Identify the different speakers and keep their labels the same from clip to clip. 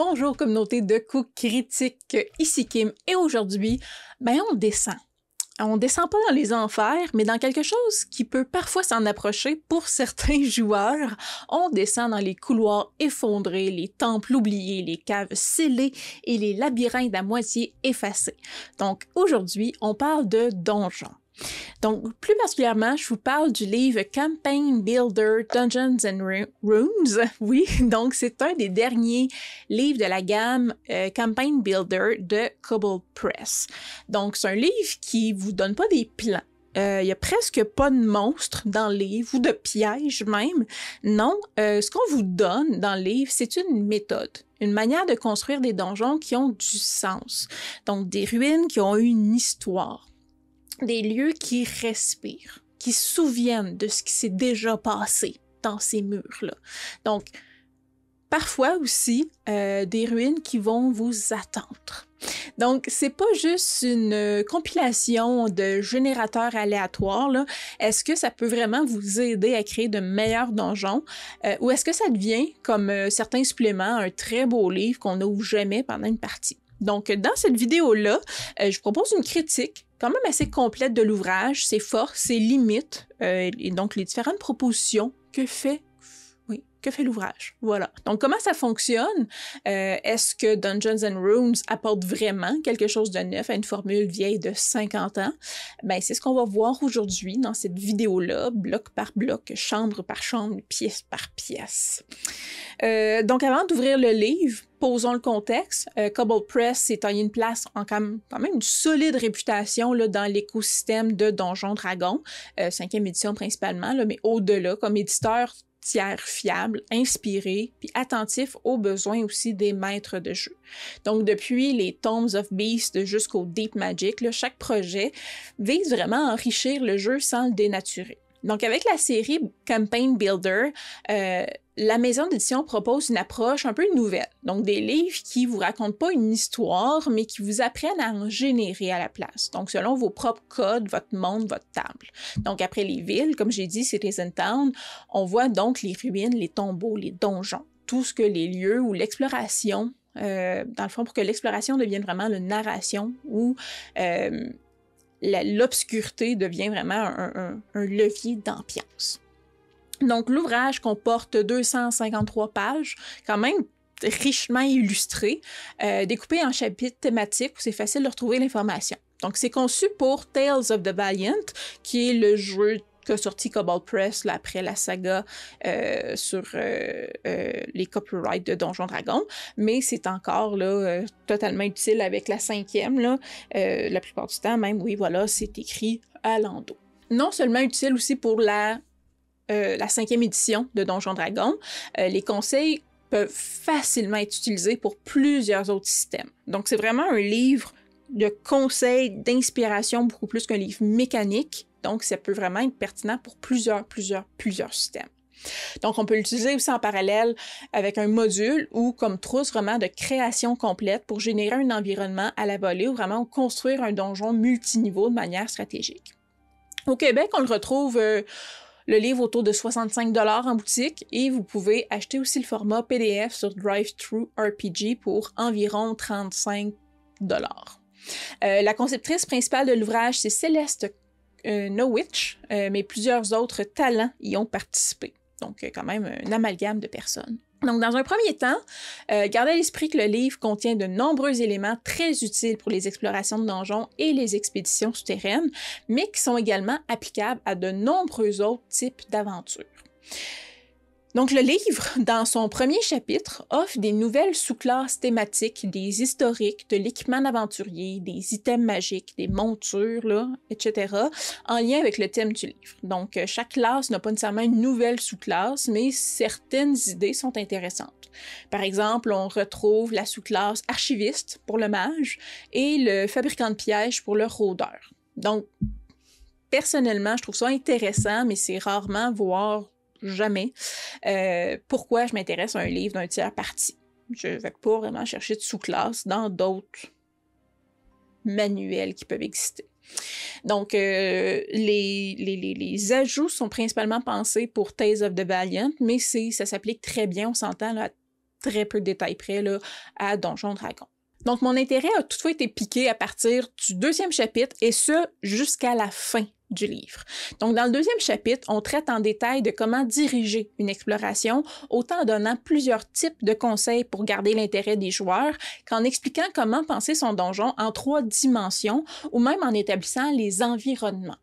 Speaker 1: Bonjour communauté de coups critiques, ici Kim et aujourd'hui, on descend. On descend pas dans les enfers, mais dans quelque chose qui peut parfois s'en approcher pour certains joueurs. On descend dans les couloirs effondrés, les temples oubliés, les caves scellées et les labyrinthes à moitié effacés. Donc aujourd'hui, on parle de donjons. Donc, plus particulièrement, je vous parle du livre Campaign Builder Dungeons and Runes. Oui, donc c'est un des derniers livres de la gamme Campaign Builder de Kobold Press. Donc, c'est un livre qui vous donne pas des plans. Il y a presque pas de monstres dans le livre, ou de pièges même. Non, ce qu'on vous donne dans le livre, c'est une méthode. Une manière de construire des donjons qui ont du sens. Donc, des ruines qui ont eu une histoire. Des lieux qui respirent, qui se souviennent de ce qui s'est déjà passé dans ces murs-là. Donc, parfois aussi, des ruines qui vont vous attendre. Donc, c'est pas juste une compilation de générateurs aléatoires, là. Est-ce que ça peut vraiment vous aider à créer de meilleurs donjons? Ou est-ce que ça devient, comme certains suppléments, un très beau livre qu'on n'ouvre jamais pendant une partie? Donc, dans cette vidéo-là, je vous propose une critique quand même assez complète de l'ouvrage, ses forces, ses limites, et donc les différentes propositions que fait l'ouvrage. Voilà. Donc, comment ça fonctionne? Est-ce que Dungeons and Runes apporte vraiment quelque chose de neuf à une formule vieille de 50 ans? C'est ce qu'on va voir aujourd'hui dans cette vidéo-là, bloc par bloc, chambre par chambre, pièce par pièce. Donc, avant d'ouvrir le livre, posons le contexte. Kobold Press s'est taillé une place en quand même une solide réputation là, dans l'écosystème de Donjons Dragons, 5e édition principalement, là, mais au-delà, comme éditeur tiers fiable, inspiré, puis attentif aux besoins aussi des maîtres de jeu. Donc, depuis les Tomes of Beast jusqu'au Deep Magic, là, chaque projet vise vraiment à enrichir le jeu sans le dénaturer. Donc, avec la série Campaign Builder, la maison d'édition propose une approche un peu nouvelle. Donc, des livres qui vous racontent pas une histoire, mais qui vous apprennent à en générer à la place. Donc, selon vos propres codes, votre monde, votre table. Donc, après les villes, comme j'ai dit, Citizen Town, on voit donc les ruines, les tombeaux, les donjons, tout ce que les lieux ou l'exploration, dans le fond, pour que l'exploration devienne vraiment une narration ou l'obscurité devient vraiment un levier d'ambiance. Donc, l'ouvrage comporte 253 pages, quand même richement illustrées, découpées en chapitres thématiques où c'est facile de retrouver l'information. Donc, c'est conçu pour Tales of the Valiant, qui est le jeu qu'a sorti Kobold Press là, après la saga sur les copyrights de Donjons Dragons, mais c'est encore là, totalement utile avec la 5e, là, la plupart du temps même, oui, voilà, c'est écrit à l'endos. Non seulement utile aussi pour la 5e édition de Donjons Dragons, les conseils peuvent facilement être utilisés pour plusieurs autres systèmes. Donc, c'est vraiment un livre de conseils, d'inspiration, beaucoup plus qu'un livre mécanique. Donc, ça peut vraiment être pertinent pour plusieurs systèmes. Donc, on peut l'utiliser aussi en parallèle avec un module ou comme trousse vraiment de création complète pour générer un environnement à la volée ou vraiment construire un donjon multiniveau de manière stratégique. Au Québec, on le retrouve le livre autour de 65 $ en boutique et vous pouvez acheter aussi le format PDF sur DriveThru RPG pour environ 35 $. La conceptrice principale de l'ouvrage, c'est Céleste Nowitch, mais plusieurs autres talents y ont participé. Donc, quand même, un amalgame de personnes. Donc, dans un premier temps, gardez à l'esprit que le livre contient de nombreux éléments très utiles pour les explorations de donjons et les expéditions souterraines, mais qui sont également applicables à de nombreux autres types d'aventures. Donc, le livre, dans son premier chapitre, offre des nouvelles sous-classes thématiques, des historiques, de l'équipement d'aventurier, des items magiques, des montures, là, etc., en lien avec le thème du livre. Donc, chaque classe n'a pas nécessairement une nouvelle sous-classe, mais certaines idées sont intéressantes. Par exemple, on retrouve la sous-classe archiviste pour le mage et le fabricant de pièges pour le rôdeur. Donc, personnellement, je trouve ça intéressant, mais c'est rarement, voire jamais, pourquoi je m'intéresse à un livre d'un tiers parti. Je ne vais pas vraiment chercher de sous-classe dans d'autres manuels qui peuvent exister. Donc, les ajouts sont principalement pensés pour Tales of the Valiant, mais ça s'applique très bien, on s'entend, là, à très peu de détails près là, à Donjons Dragons. Donc, mon intérêt a toutefois été piqué à partir du 2e chapitre, et ce, jusqu'à la fin du livre. Donc, dans le 2e chapitre, on traite en détail de comment diriger une exploration, autant en donnant plusieurs types de conseils pour garder l'intérêt des joueurs, qu'en expliquant comment penser son donjon en 3 dimensions, ou même en établissant les environnements.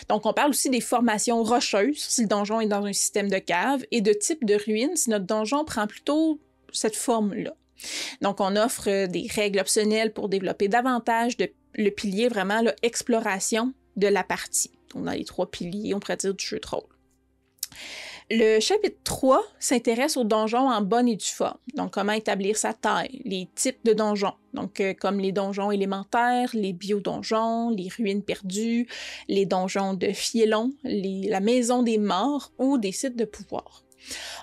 Speaker 1: Donc, on parle aussi des formations rocheuses, si le donjon est dans un système de cave, et de type de ruines, si notre donjon prend plutôt cette forme-là. Donc, on offre des règles optionnelles pour développer davantage le pilier, vraiment, l'exploration de la partie. Donc, dans les 3 piliers, on pourrait dire, du jeu de rôle. Le chapitre 3 s'intéresse aux donjons en bonne et due forme. Donc, comment établir sa taille, les types de donjons. Donc, comme les donjons élémentaires, les bio-donjons, les ruines perdues, les donjons de Fielon, la maison des morts ou des sites de pouvoir.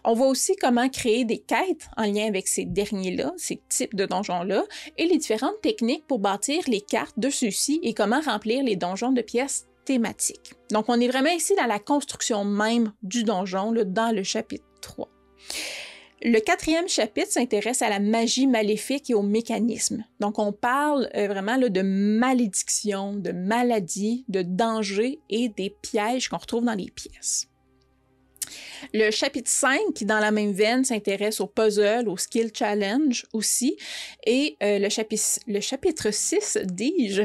Speaker 1: On voit aussi comment créer des quêtes en lien avec ces derniers-là, ces types de donjons-là, et les différentes techniques pour bâtir les cartes de ceux-ci et comment remplir les donjons de pièces thématiques. Donc, on est vraiment ici dans la construction même du donjon, là, dans le chapitre 3. Le 4e chapitre s'intéresse à la magie maléfique et aux mécanismes. Donc, on parle vraiment là, de malédiction, de maladie, de danger et des pièges qu'on retrouve dans les pièces. Le chapitre 5, qui dans la même veine s'intéresse aux puzzles, aux skill challenge aussi, et le chapitre 6, dis-je,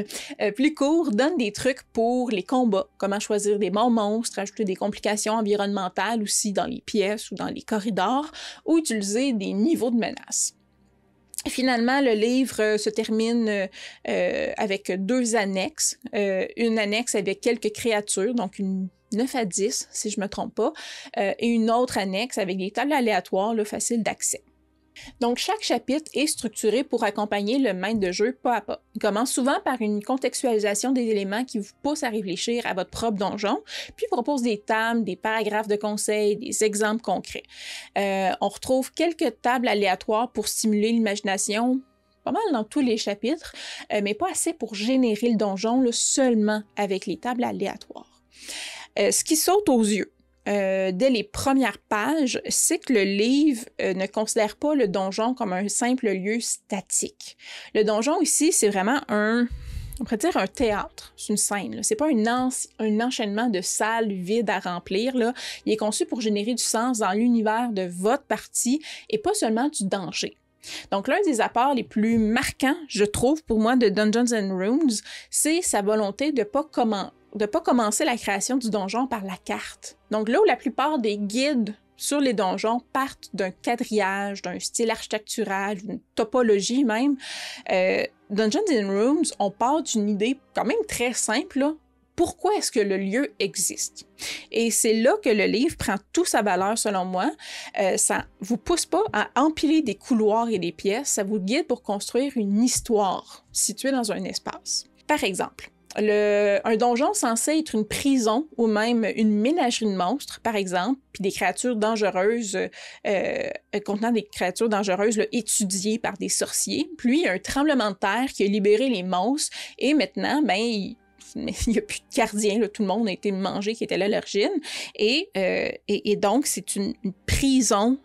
Speaker 1: plus court, donne des trucs pour les combats, comment choisir des bons monstres, ajouter des complications environnementales aussi dans les pièces ou dans les corridors, ou utiliser des niveaux de menace. Finalement, le livre se termine avec 2 annexes. Une annexe avec quelques créatures, donc une 9 à 10, si je ne me trompe pas, et une autre annexe avec des tables aléatoires là, faciles d'accès. Donc, chaque chapitre est structuré pour accompagner le maître de jeu pas à pas. Il commence souvent par une contextualisation des éléments qui vous poussent à réfléchir à votre propre donjon, puis propose des tables, des paragraphes de conseils, des exemples concrets. On retrouve quelques tables aléatoires pour stimuler l'imagination, pas mal dans tous les chapitres, mais pas assez pour générer le donjon là, seulement avec les tables aléatoires. Ce qui saute aux yeux dès les premières pages, c'est que le livre ne considère pas le donjon comme un simple lieu statique. Le donjon ici, c'est vraiment on pourrait dire un théâtre, c'est une scène. C'est pas un enchaînement de salles vides à remplir. Là. Il est conçu pour générer du sens dans l'univers de votre partie et pas seulement du danger. Donc, l'un des apports les plus marquants, je trouve, pour moi, de Dungeons & Rooms, c'est sa volonté de pas commencer la création du donjon par la carte. Donc là où la plupart des guides sur les donjons partent d'un quadrillage, d'un style architectural, d'une topologie même, Dungeons & Rooms, on part d'une idée quand même très simple, là. Pourquoi est-ce que le lieu existe? Et c'est là que le livre prend toute sa valeur, selon moi. Ça vous pousse pas à empiler des couloirs et des pièces, ça vous guide pour construire une histoire située dans un espace. Par exemple, un donjon censé être une prison ou même une ménagerie de monstres, par exemple, puis des créatures dangereuses, contenant des créatures dangereuses là, étudiées par des sorciers. Puis il y a un tremblement de terre qui a libéré les monstres et maintenant, il n'y a plus de gardiens, là, tout le monde a été mangé qui était là à l'origine. Et donc, c'est une prison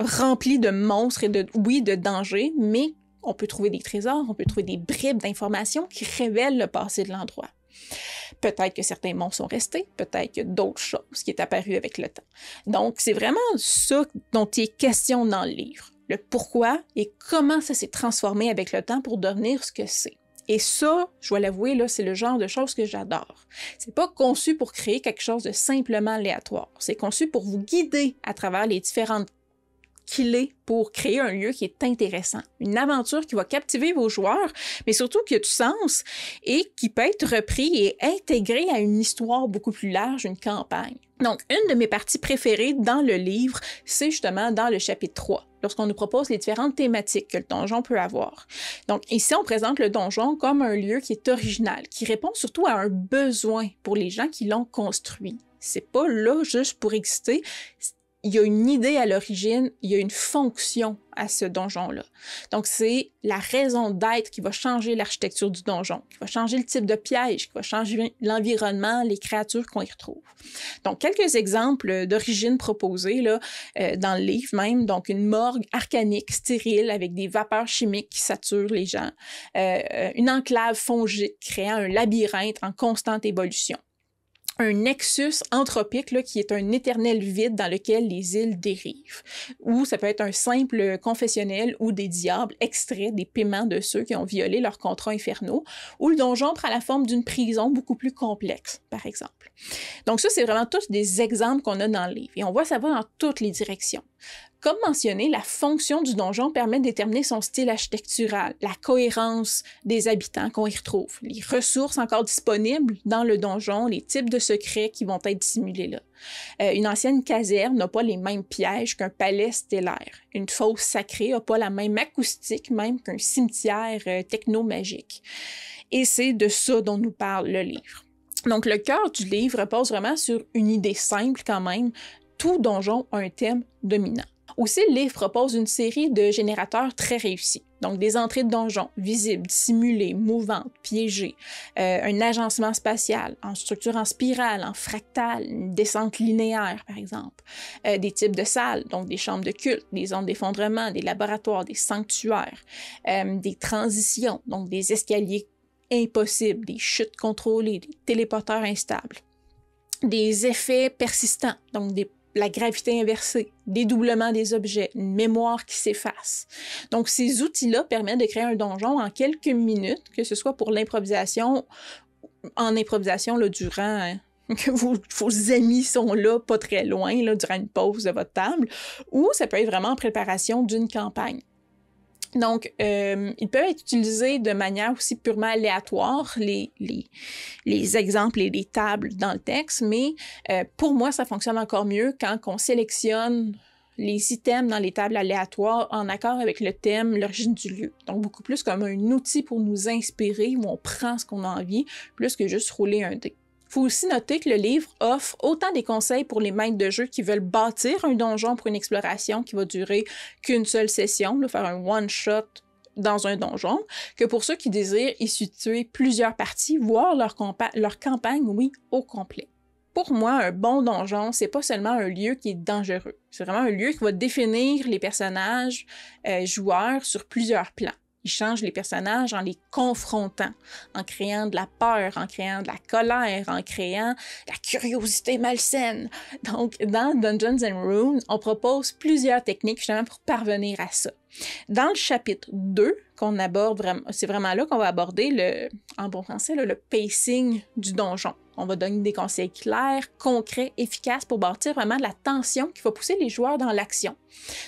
Speaker 1: remplie de monstres et de dangers, mais on peut trouver des trésors, on peut trouver des bribes d'informations qui révèlent le passé de l'endroit. Peut-être que certains monstres sont restés, peut-être qu'il y a d'autres choses qui est apparu avec le temps. Donc, c'est vraiment ça dont il est question dans le livre. Le pourquoi et comment ça s'est transformé avec le temps pour devenir ce que c'est. Et ça, je dois l'avouer, là, c'est le genre de choses que j'adore. C'est pas conçu pour créer quelque chose de simplement aléatoire. C'est conçu pour vous guider à travers les différentes clés pour créer un lieu qui est intéressant. Une aventure qui va captiver vos joueurs, mais surtout qui a du sens et qui peut être repris et intégré à une histoire beaucoup plus large, une campagne. Donc, une de mes parties préférées dans le livre, c'est justement dans le chapitre 3, lorsqu'on nous propose les différentes thématiques que le donjon peut avoir. Donc, ici, on présente le donjon comme un lieu qui est original, qui répond surtout à un besoin pour les gens qui l'ont construit. C'est pas là juste pour exister, il y a une idée à l'origine, il y a une fonction à ce donjon-là. Donc, c'est la raison d'être qui va changer l'architecture du donjon, qui va changer le type de piège, qui va changer l'environnement, les créatures qu'on y retrouve. Donc, quelques exemples d'origine proposées là, dans le livre même. Donc, une morgue arcanique, stérile, avec des vapeurs chimiques qui saturent les gens. Une enclave fongique créant un labyrinthe en constante évolution. Un nexus anthropique là, qui est un éternel vide dans lequel les îles dérivent. Ou ça peut être un simple confessionnel où des diables extraient des paiements de ceux qui ont violé leurs contrats infernaux, ou le donjon prend la forme d'une prison beaucoup plus complexe, par exemple. Donc ça, c'est vraiment tous des exemples qu'on a dans le livre. Et on voit ça va dans toutes les directions. Comme mentionné, la fonction du donjon permet de déterminer son style architectural, la cohérence des habitants qu'on y retrouve, les ressources encore disponibles dans le donjon, les types de secrets qui vont être dissimulés là. Une ancienne caserne n'a pas les mêmes pièges qu'un palais stellaire. Une fosse sacrée n'a pas la même acoustique même qu'un cimetière techno-magique. Et c'est de ça dont nous parle le livre. Donc le cœur du livre repose vraiment sur une idée simple quand même. Tout donjon a un thème dominant. Aussi, le livre propose une série de générateurs très réussis. Donc, des entrées de donjons visibles, dissimulées, mouvantes, piégées, un agencement spatial en structure en spirale, en fractale, une descente linéaire, par exemple. Des types de salles, donc des chambres de culte, des zones d'effondrement, des laboratoires, des sanctuaires, des transitions, donc des escaliers impossibles, des chutes contrôlées, des téléporteurs instables. Des effets persistants, donc la gravité inversée, dédoublement des objets, une mémoire qui s'efface. Donc, ces outils-là permettent de créer un donjon en quelques minutes, que ce soit pour l'improvisation, en improvisation là, durant que vos amis sont là, pas très loin, là, durant une pause de votre table, ou ça peut être vraiment en préparation d'une campagne. Donc, ils peuvent être utilisés de manière aussi purement aléatoire, les exemples et les tables dans le texte, mais pour moi, ça fonctionne encore mieux quand on sélectionne les items dans les tables aléatoires en accord avec le thème, l'origine du lieu. Donc, beaucoup plus comme un outil pour nous inspirer, où on prend ce qu'on a envie, plus que juste rouler un dé. Il faut aussi noter que le livre offre autant des conseils pour les maîtres de jeu qui veulent bâtir un donjon pour une exploration qui va durer qu'une seule session, là, faire un one-shot dans un donjon, que pour ceux qui désirent y situer plusieurs parties, voire leur campagne, oui, au complet. Pour moi, un bon donjon, c'est pas seulement un lieu qui est dangereux. C'est vraiment un lieu qui va définir les personnages joueurs sur plusieurs plans. Il change les personnages en les confrontant, en créant de la peur, en créant de la colère, en créant de la curiosité malsaine. Donc, dans Dungeons & Runes, on propose plusieurs techniques justement pour parvenir à ça. Dans le chapitre 2, qu'on aborde vraiment, c'est vraiment là qu'on va aborder en bon français, le pacing du donjon. On va donner des conseils clairs, concrets, efficaces pour bâtir vraiment de la tension qui va pousser les joueurs dans l'action.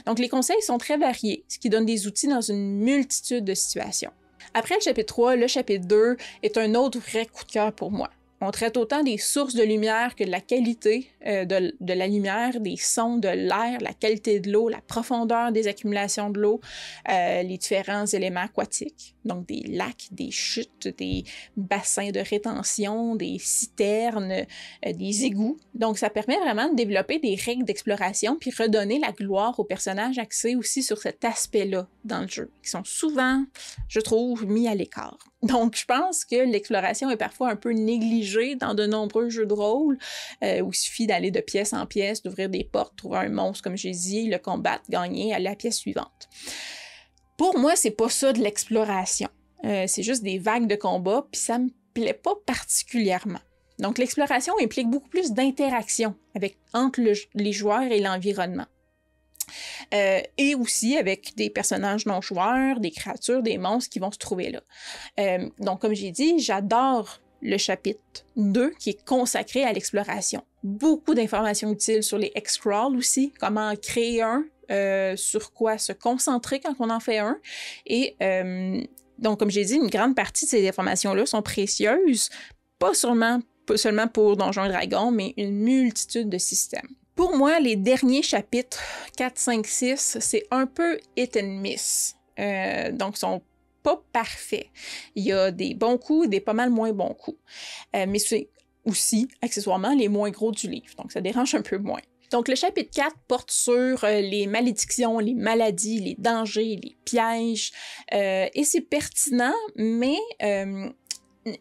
Speaker 1: Donc, les conseils sont très variés, ce qui donne des outils dans une multitude de situations. Après le chapitre 3, le chapitre 2 est un autre vrai coup de cœur pour moi. On traite autant des sources de lumière que de la qualité de la lumière, des sons, de l'air, la qualité de l'eau, la profondeur des accumulations de l'eau, les différents éléments aquatiques, donc des lacs, des chutes, des bassins de rétention, des citernes, des égouts. Donc, ça permet vraiment de développer des règles d'exploration puis redonner la gloire aux personnages axés aussi sur cet aspect-là dans le jeu, qui sont souvent, je trouve, mis à l'écart. Donc, je pense que l'exploration est parfois un peu négligée dans de nombreux jeux de rôle, où il suffit d'aller de pièce en pièce, d'ouvrir des portes, trouver un monstre, comme j'ai dit, le combattre, gagner, aller à la pièce suivante. Pour moi, c'est pas ça de l'exploration. C'est juste des vagues de combat, puis ça me plaît pas particulièrement. Donc, l'exploration implique beaucoup plus d'interaction entre les joueurs et l'environnement. Et aussi avec des personnages non joueurs, des créatures, des monstres qui vont se trouver là. Donc, comme j'ai dit, j'adore le chapitre 2 qui est consacré à l'exploration. Beaucoup d'informations utiles sur les X-Crawl aussi, comment en créer un, sur quoi se concentrer quand on en fait un. Et donc, comme j'ai dit, une grande partie de ces informations-là sont précieuses, pas seulement pour Donjons et Dragons, mais une multitude de systèmes. Pour moi, les derniers chapitres, 4, 5, 6, c'est un peu hit and miss. Donc, ils sont pas parfaits. Il y a des bons coups et des pas mal moins bons coups. Mais c'est aussi, accessoirement, les moins gros du livre. Donc, ça dérange un peu moins. Donc, le chapitre 4 porte sur les malédictions, les maladies, les dangers, les pièges, et c'est pertinent, mais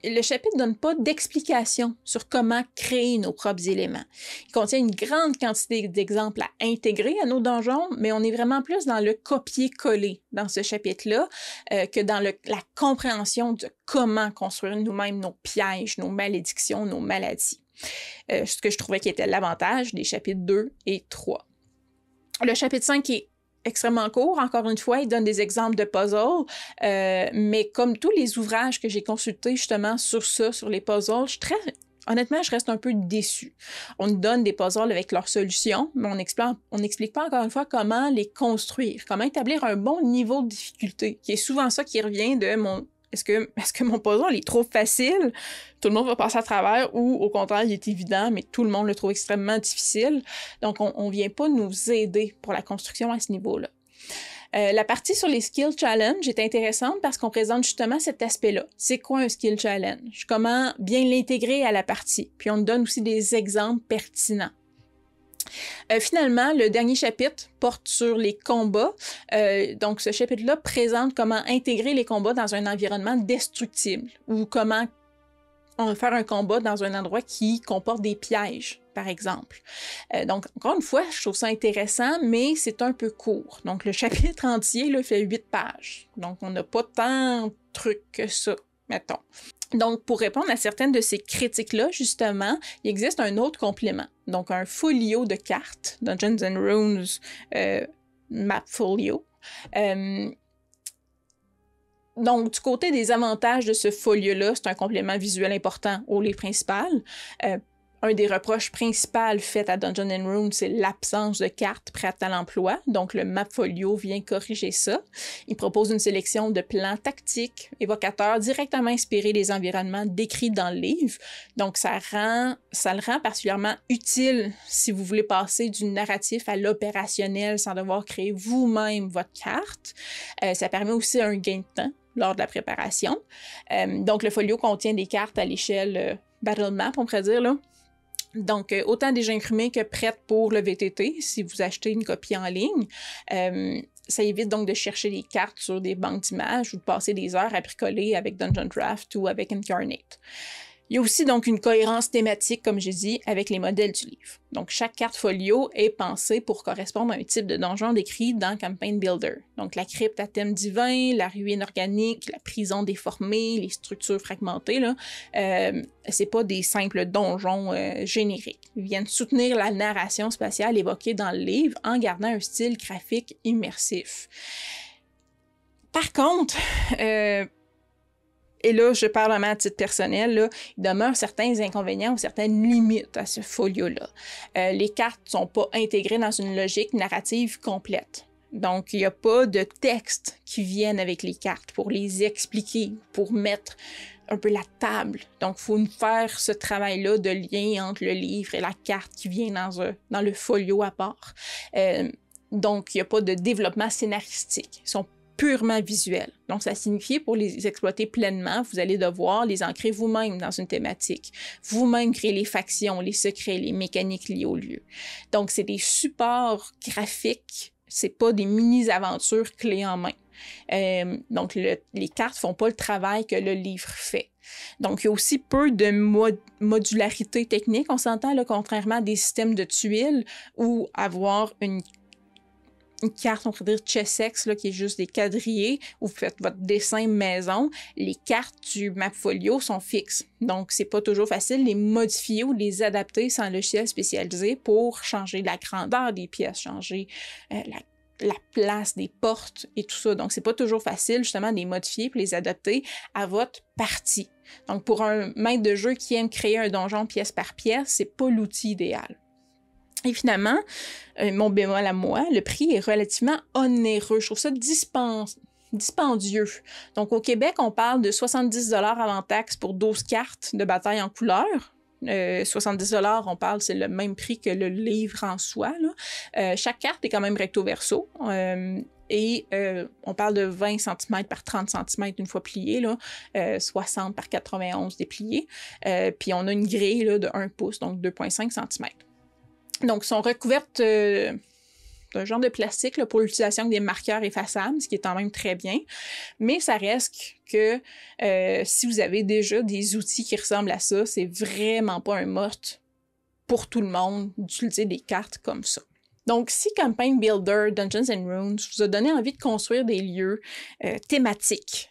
Speaker 1: le chapitre ne donne pas d'explication sur comment créer nos propres éléments. Il contient une grande quantité d'exemples à intégrer à nos donjons, mais on est vraiment plus dans le copier-coller dans ce chapitre-là que dans la compréhension de comment construire nous-mêmes nos pièges, nos malédictions, nos maladies. Ce que je trouvais qui était l'avantage des chapitres 2 et 3. Le chapitre 5 est extrêmement court. Encore une fois, il donne des exemples de puzzles, mais comme tous les ouvrages que j'ai consultés justement sur ça, sur les puzzles, honnêtement, je reste un peu déçue. On nous donne des puzzles avec leurs solutions, mais on n'explique pas encore une fois comment les construire, comment établir un bon niveau de difficulté, qui est souvent ça qui revient de est-ce que mon puzzle est trop facile? Tout le monde va passer à travers, ou au contraire, il est évident, mais tout le monde le trouve extrêmement difficile. Donc, on vient pas nous aider pour la construction à ce niveau-là. La partie sur les skill challenge est intéressante parce qu'on présente justement cet aspect-là. C'est quoi un skill challenge? Comment bien l'intégrer à la partie? Puis on nous donne aussi des exemples pertinents. Finalement, le dernier chapitre porte sur les combats. Donc, ce chapitre-là présente comment intégrer les combats dans un environnement destructible ou comment faire un combat dans un endroit qui comporte des pièges, par exemple. Donc, encore une fois, je trouve ça intéressant, mais c'est un peu court. Donc, le chapitre entier là, fait 8 pages. Donc, on n'a pas tant de trucs que ça, mettons. Donc, pour répondre à certaines de ces critiques-là, justement, il existe un autre complément. Donc, un folio de cartes, Dungeons and Runes Map Folio. Donc, du côté des avantages de ce folio-là, c'est un complément visuel important au livre principal. Un des reproches principaux faits à Dungeons and Runes, c'est l'absence de cartes prêtes à l'emploi. Donc, le Mapfolio vient corriger ça. Il propose une sélection de plans tactiques, évocateurs, directement inspirés des environnements décrits dans le livre. Donc, ça le rend particulièrement utile si vous voulez passer du narratif à l'opérationnel sans devoir créer vous-même votre carte. Ça permet aussi un gain de temps lors de la préparation. Donc, le folio contient des cartes à l'échelle Battle Map, on pourrait dire, là. Donc, autant déjà imprimées que prêtes pour le VTT, si vous achetez une copie en ligne. Ça évite donc de chercher des cartes sur des banques d'images ou de passer des heures à bricoler avec Dungeon Draft ou avec Incarnate. Il y a aussi donc une cohérence thématique, comme j'ai dit, avec les modèles du livre. Donc, chaque carte folio est pensée pour correspondre à un type de donjon décrit dans Campaign Builder. Donc, la crypte à thème divin, la ruine organique, la prison déformée, les structures fragmentées, là, c'est pas des simples donjons génériques. Ils viennent soutenir la narration spatiale évoquée dans le livre en gardant un style graphique immersif. Par contre, et là, je parle vraiment à titre personnel, là, il demeure certains inconvénients ou certaines limites à ce folio-là. Les cartes ne sont pas intégrées dans une logique narrative complète. Donc, il n'y a pas de texte qui viennent avec les cartes pour les expliquer, pour mettre un peu la table. Donc, il faut faire ce travail-là de lien entre le livre et la carte qui vient dans le folio à part. Donc, il n'y a pas de développement scénaristique. Ils sont purement visuels. Donc, ça signifie pour les exploiter pleinement, vous allez devoir les ancrer vous-même dans une thématique. Vous-même créer les factions, les secrets, les mécaniques liées au lieu. Donc, c'est des supports graphiques, c'est pas des mini-aventures clés en main. Donc, les cartes font pas le travail que le livre fait. Donc, il y a aussi peu de modularité technique, on s'entend, là, contrairement à des systèmes de tuiles où avoir une carte, on pourrait dire Chessex, là, qui est juste des quadrillés, où vous faites votre dessin maison. Les cartes du Mapfolio sont fixes. Donc, c'est pas toujours facile de les modifier ou de les adapter sans logiciel spécialisé pour changer la grandeur des pièces, changer la place des portes et tout ça. Donc, c'est pas toujours facile, justement, de les modifier et les adapter à votre partie. Donc, pour un maître de jeu qui aime créer un donjon pièce par pièce, c'est pas l'outil idéal. Et finalement, mon bémol à moi, le prix est relativement onéreux. Je trouve ça dispendieux. Donc, au Québec, on parle de 70$ avant taxe pour 12 cartes de bataille en couleur. 70$, on parle, c'est le même prix que le livre en soi, là. Chaque carte est quand même recto-verso. Et on parle de 20 cm par 30 cm une fois pliée, là, 60 par 91 déplié. Puis on a une grille là, de 1 pouce, donc 2,5 cm. Donc, sont recouvertes d'un genre de plastique là, pour l'utilisation des marqueurs effaçables, ce qui est quand même très bien. Mais ça reste que si vous avez déjà des outils qui ressemblent à ça, c'est vraiment pas un must pour tout le monde d'utiliser des cartes comme ça. Donc, si Campaign Builder Dungeons and Runes vous a donné envie de construire des lieux thématiques,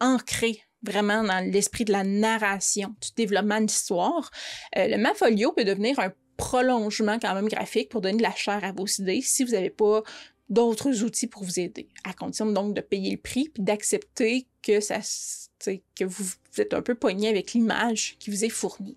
Speaker 1: ancrés vraiment dans l'esprit de la narration, du développement d'histoire, le Mapfolio peut devenir un prolongement quand même graphique pour donner de la chair à vos idées si vous n'avez pas d'autres outils pour vous aider, à condition donc de payer le prix puis d'accepter que vous êtes un peu pogné avec l'image qui vous est fournie.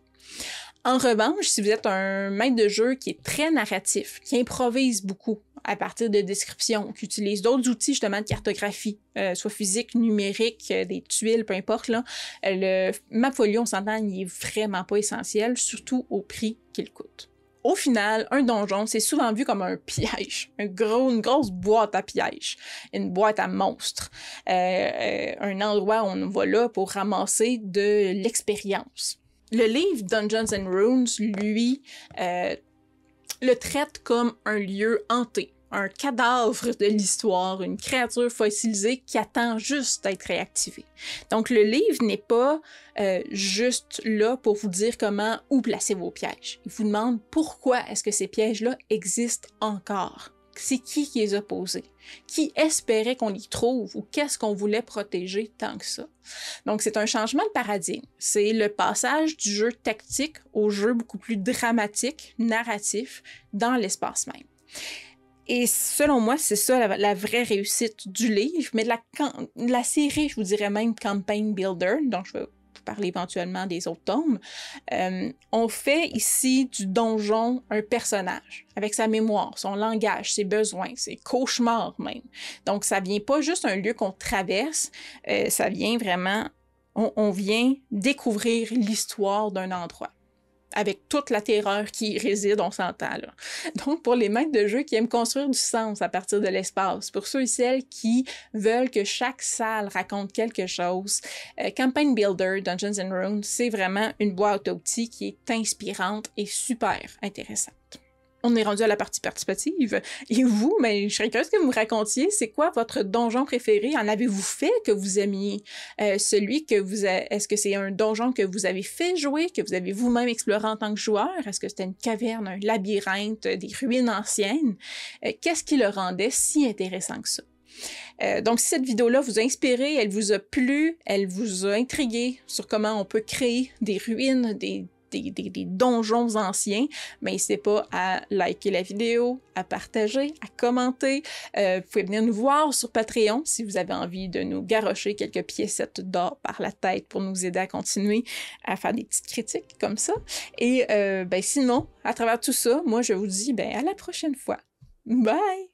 Speaker 1: En revanche, si vous êtes un maître de jeu qui est très narratif, qui improvise beaucoup à partir de descriptions, qui utilise d'autres outils justement de cartographie, soit physique, numérique, des tuiles, peu importe, là, le Mapfolio, on s'entend, il est vraiment pas essentiel, surtout au prix qu'il coûte. Au final, un donjon, c'est souvent vu comme un piège, une grosse boîte à pièges, une boîte à monstres, un endroit où on va là pour ramasser de l'expérience. Le livre Dungeons and Runes, lui, le traite comme un lieu hanté, un cadavre de l'histoire, une créature fossilisée qui attend juste d'être réactivée. Donc le livre n'est pas juste là pour vous dire comment où placer vos pièges. Il vous demande pourquoi est-ce que ces pièges-là existent encore. C'est qui les a posés? Qui espérait qu'on les trouve ou qu'est-ce qu'on voulait protéger tant que ça? Donc, c'est un changement de paradigme. C'est le passage du jeu tactique au jeu beaucoup plus dramatique, narratif, dans l'espace même. Et selon moi, c'est ça la vraie réussite du livre, mais de la série, je vous dirais même Campaign Builder, dont je vais vous parler éventuellement des autres tomes. On fait ici du donjon un personnage, avec sa mémoire, son langage, ses besoins, ses cauchemars même. Donc, ça vient pas juste un lieu qu'on traverse, ça vient vraiment, on vient découvrir l'histoire d'un endroit, avec toute la terreur qui y réside, on s'entend là. Donc, pour les maîtres de jeu qui aiment construire du sens à partir de l'espace, pour ceux et celles qui veulent que chaque salle raconte quelque chose, Campaign Builder Dungeons and Runes, c'est vraiment une boîte à outils qui est inspirante et super intéressante. On est rendu à la partie participative. Et vous, je serais curieuse que vous me racontiez, c'est quoi votre donjon préféré? En avez-vous fait que vous aimiez? Est-ce que c'est un donjon que vous avez fait jouer, que vous avez vous-même exploré en tant que joueur? Est-ce que c'était une caverne, un labyrinthe, des ruines anciennes? Qu'est-ce qui le rendait si intéressant que ça? Donc, si cette vidéo-là vous a inspiré, elle vous a plu, elle vous a intrigué sur comment on peut créer des ruines, des donjons anciens, mais n'hésitez pas à liker la vidéo, à partager, à commenter. Vous pouvez venir nous voir sur Patreon si vous avez envie de nous garrocher quelques piécettes d'or par la tête pour nous aider à continuer à faire des petites critiques comme ça. Et sinon, à travers tout ça, moi je vous dis à la prochaine fois. Bye!